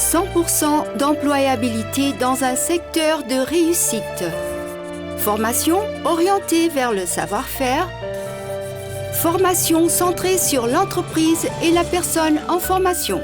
100% d'employabilité dans un secteur de réussite. Formation orientée vers le savoir-faire. Formation centrée sur l'entreprise et la personne en formation.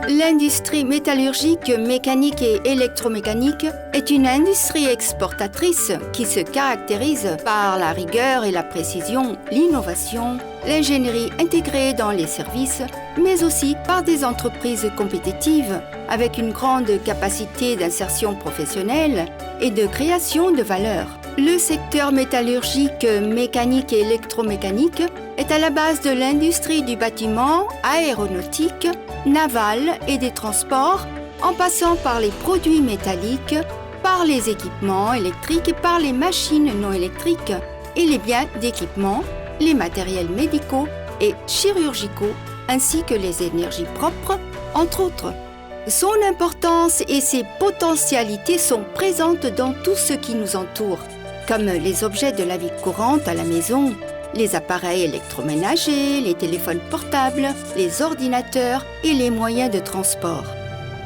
L'industrie métallurgique, mécanique et électromécanique est une industrie exportatrice qui se caractérise par la rigueur et la précision, l'innovation, l'ingénierie intégrée dans les services, mais aussi par des entreprises compétitives avec une grande capacité d'insertion professionnelle et de création de valeur. Le secteur métallurgique, mécanique et électromécanique est à la base de l'industrie du bâtiment, aéronautique, naval et des transports, en passant par les produits métalliques, par les équipements électriques et par les machines non électriques et les biens d'équipement, les matériels médicaux et chirurgicaux, ainsi que les énergies propres, entre autres. Son importance et ses potentialités sont présentes dans tout ce qui nous entoure, comme les objets de la vie courante à la maison, les appareils électroménagers, les téléphones portables, les ordinateurs et les moyens de transport.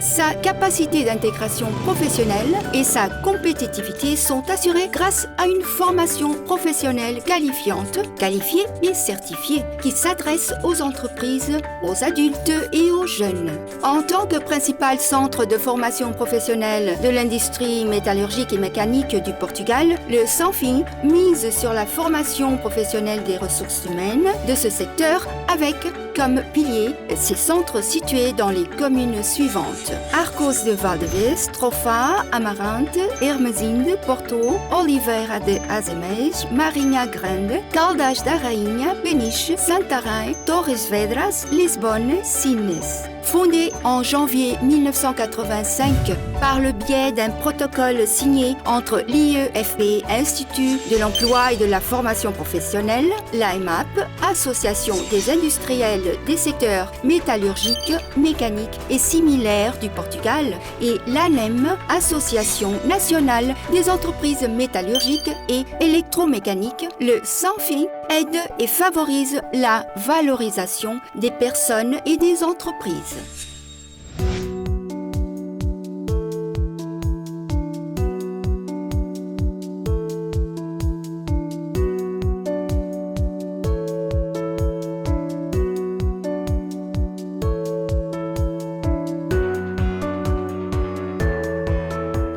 Sa capacité d'intégration professionnelle et sa compétitivité sont assurées grâce à une formation professionnelle qualifiante, qualifiée et certifiée, qui s'adresse aux entreprises, aux adultes et aux jeunes. En tant que principal centre de formation professionnelle de l'industrie métallurgique et mécanique du Portugal, le Sanfin mise sur la formation professionnelle des ressources humaines de ce secteur avec comme pilier ces centres situés dans les communes suivantes: Arcos de Valdevez, Trofa, Amarante, Hermesinde, Porto, Oliveira de Azeméis, Marinha Grande, Caldas da Rainha, Peniche, Santarém, Torres Vedras, Lisbonne, Sines. Fondée en janvier 1985 par le biais d'un protocole signé entre l'IEFP, Institut de l'emploi et de la formation professionnelle, l'AEMAP, Association des industriels des secteurs métallurgiques, mécaniques et similaires du Portugal, et l'ANEM, Association nationale des entreprises métallurgiques et électromécaniques, le Sanfin aide et favorise la valorisation des personnes et des entreprises.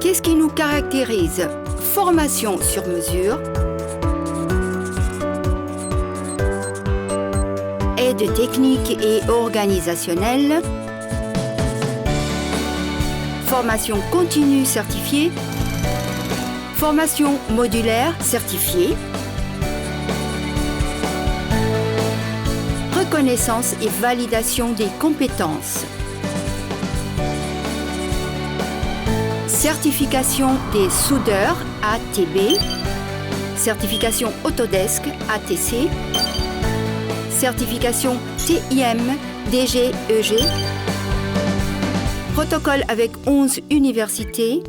Qu'est-ce qui nous caractérise? Formation sur mesure, aide technique et organisationnelle, formation continue certifiée, formation modulaire certifiée, reconnaissance et validation des compétences, certification des soudeurs ATB, certification Autodesk ATC, certification TIM DGEG, protocole avec 11 universités,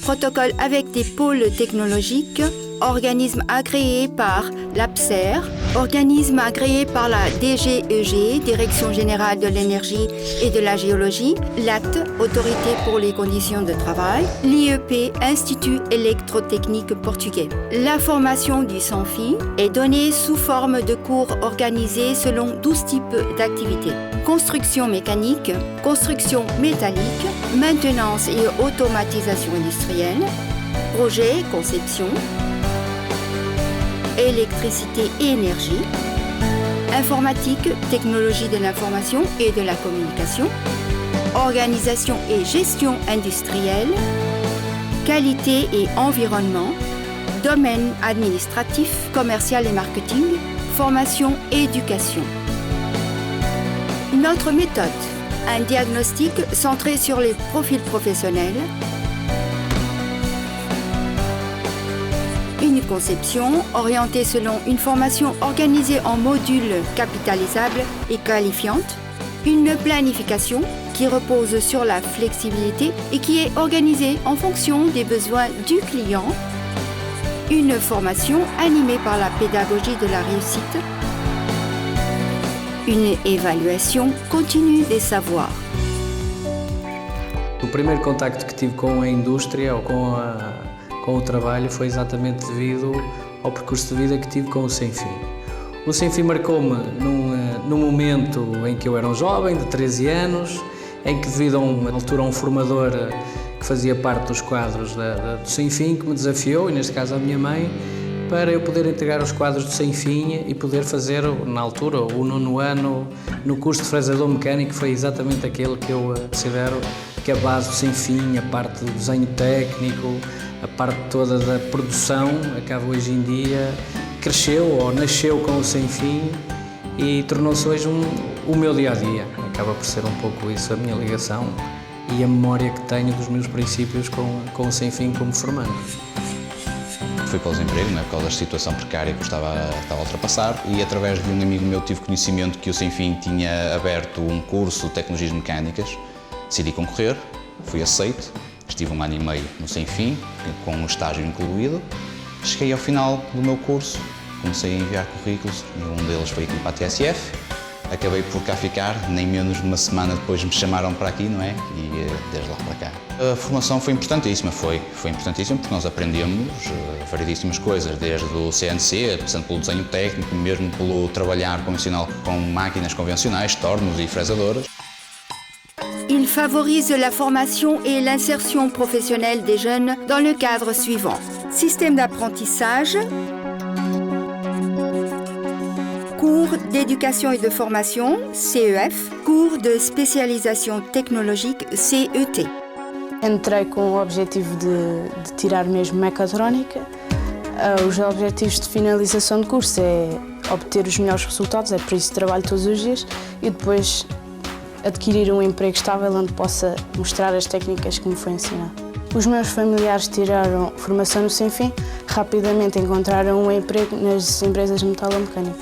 protocole avec des pôles technologiques, organisme agréé par l'APSER, organisme agréé par la DGEG, Direction générale de l'énergie et de la géologie, l'ACT, Autorité pour les conditions de travail, l'IEP, Institut électrotechnique portugais. La formation du Sanfin est donnée sous forme de cours organisés selon 12 types d'activités: construction mécanique, construction métallique, maintenance et automatisation industrielle, projet, conception, électricité et énergie, informatique, technologie de l'information et de la communication, organisation et gestion industrielle, qualité et environnement, domaine administratif, commercial et marketing, formation et éducation. Notre méthode, un diagnostic centré sur les profils professionnels, une conception orientée selon une formation organisée en modules capitalisables et qualifiantes, une planification qui repose sur la flexibilité et qui est organisée en fonction des besoins du client, une formation animée par la pédagogie de la réussite, une évaluation continue des savoirs. O primeiro contacto que tive com a indústria ou com o trabalho foi exatamente devido ao percurso de vida que tive com o Sem Fim. O Sem Fim marcou-me num momento em que eu era um jovem, de 13 anos, em que devido a altura a um formador que fazia parte dos quadros do Sem Fim, que me desafiou, e neste caso a minha mãe, para eu poder entregar os quadros do Sem Fim e poder fazer, na altura, o 9º ano no curso de fresador mecânico. Foi exatamente aquele que eu considero que a base do Sem Fim, a parte do desenho técnico, a parte toda da produção, acaba hoje em dia, cresceu ou nasceu com o Sem Fim e tornou-se hoje o meu dia-a-dia. Acaba por ser um pouco isso a minha ligação e a memória que tenho dos meus princípios com o Sem Fim como formando. Fui para o desemprego, por causa da situação precária que eu estava a ultrapassar, e através de um amigo meu tive conhecimento que o Sem Fim tinha aberto um curso de tecnologias mecânicas. Decidi concorrer, fui aceito, estive 1 ano e meio no Sem Fim, com um estágio incluído. Cheguei ao final do meu curso, comecei a enviar currículos e um deles foi aqui para a TSF. Acabei por cá ficar, nem menos de uma semana depois me chamaram para aqui, não é? E desde lá para cá. A formação foi importantíssima, foi importantíssima porque nós aprendemos variedíssimas coisas, desde o CNC, passando pelo desenho técnico, mesmo pelo trabalhar convencional com máquinas convencionais, tornos e fresadoras. Il favorise la formation et l'insertion professionnelle des jeunes dans le cadre suivant: système d'apprentissage, cours d'éducation et de formation, CEF, cours de spécialisation technologique, CET. Entrei com o objetivo de tirar mesmo mecatrónica. Os objetivos de finalização de curso é obter os melhores resultados, é por isso que trabalho todos os dias, e depois adquirir um emprego estável onde possa mostrar as técnicas que me foi ensinado. Os meus familiares tiraram formação no Sem Fim, rapidamente encontraram um emprego nas empresas de metalomecânica.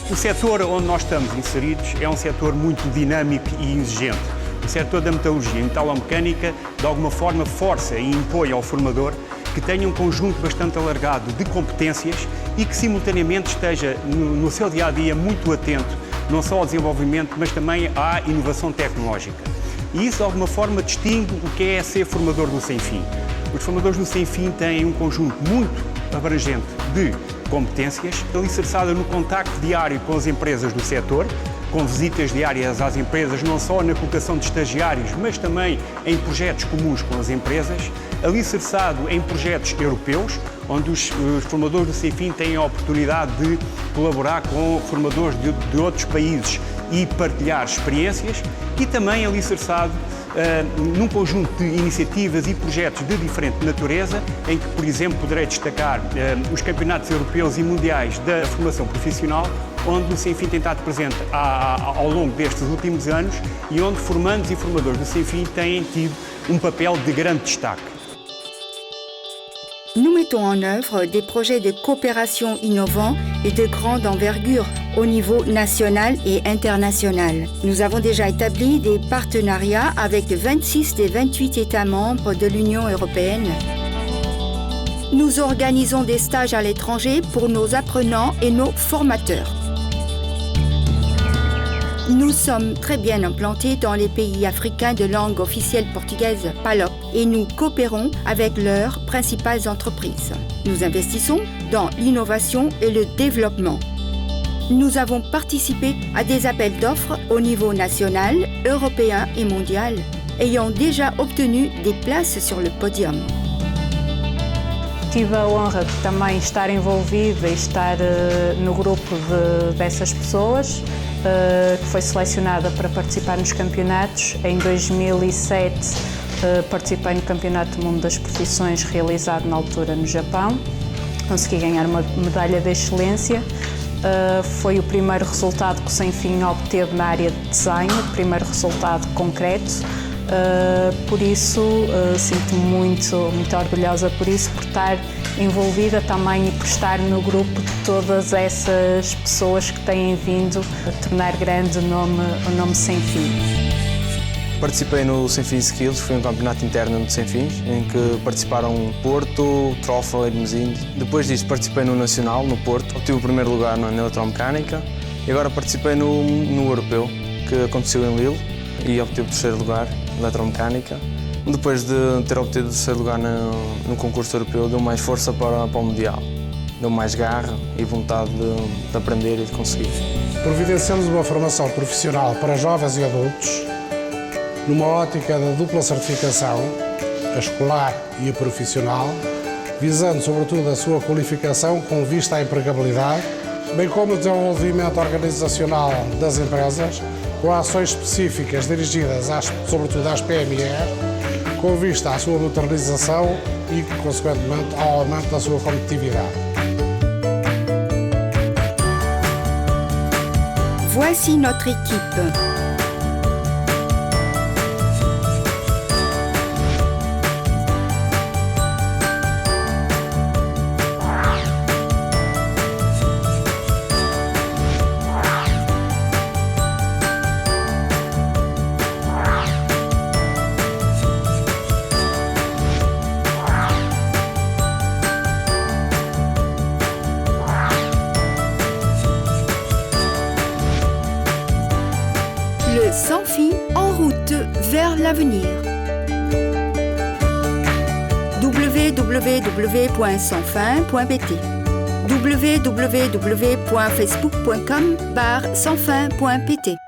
O setor onde nós estamos inseridos é um setor muito dinâmico e exigente. O setor da metalurgia e metalomecânica, de alguma forma, força e impõe ao formador que tenha um conjunto bastante alargado de competências e que, simultaneamente, esteja no seu dia-a-dia muito atento não só ao desenvolvimento, mas também à inovação tecnológica. E isso, de alguma forma, distingue o que é ser formador do Sem Fim. Os formadores do Sem Fim têm um conjunto muito abrangente de competências, alicerçada no contacto diário com as empresas do setor, com visitas diárias às empresas, não só na colocação de estagiários, mas também em projetos comuns com as empresas, alicerçado em projetos europeus, onde os formadores do Sem Fim têm a oportunidade de colaborar com formadores de outros países e partilhar experiências, e também alicerçado num conjunto de iniciativas e projetos de diferente natureza, em que, por exemplo, poderei destacar os campeonatos europeus e mundiais da formação profissional, onde o Sem Fim tem estado presente ao longo destes últimos anos e onde formandos e formadores do Sem Fim têm tido um papel de grande destaque. Nous mettons en œuvre des projets de coopération innovants et de grande envergure au niveau national et international. Nous avons déjà établi des partenariats avec 26 des 28 États membres de l'Union européenne. Nous organisons des stages à l'étranger pour nos apprenants et nos formateurs. Nous sommes très bien implantés dans les pays africains de langue officielle portugaise, PALOP, et nous coopérons avec leurs principales entreprises. Nous investissons dans l'innovation et le développement. Nous avons participé à des appels d'offres au niveau national, européen et mondial, ayant déjà obtenu des places sur le podium. Tive a honra de também estar envolvida e estar no grupo dessas pessoas, que foi selecionada para participar nos campeonatos. Em 2007 participei no Campeonato do Mundo das Profissões realizado na altura no Japão. Consegui ganhar uma medalha de excelência. Foi o primeiro resultado que o Sem Fim obteve na área de desenho, o primeiro resultado concreto. Por isso, sinto-me muito orgulhosa por isso, por estar envolvida também e por estar no grupo de todas essas pessoas que têm vindo a tornar grande o nome Sem Fim. Participei no Sem Fim Skills, foi um campeonato interno de Sem Fins, em que participaram Porto, Trofla e Hermesinde. Depois disso participei no Nacional, no Porto, obtive o primeiro lugar na Eletromecânica e agora participei no Europeu, que aconteceu em Lille, e obtive o terceiro lugar na Eletromecânica. Depois de ter obtido o terceiro lugar no concurso europeu, deu mais força para o Mundial. Deu mais garra e vontade de aprender e de conseguir. Providenciamos uma formação profissional para jovens e adultos, numa ótica da dupla certificação, a escolar e a profissional, visando sobretudo a sua qualificação com vista à empregabilidade, bem como o desenvolvimento organizacional das empresas, com ações específicas dirigidas sobretudo às PMEs, com vista à sua modernização e, consequentemente, ao aumento da sua competitividade. Voici notre équipe. Le Sans Fin en route vers l'avenir. www.sansfin.bt www.facebook.com/sansfin.pt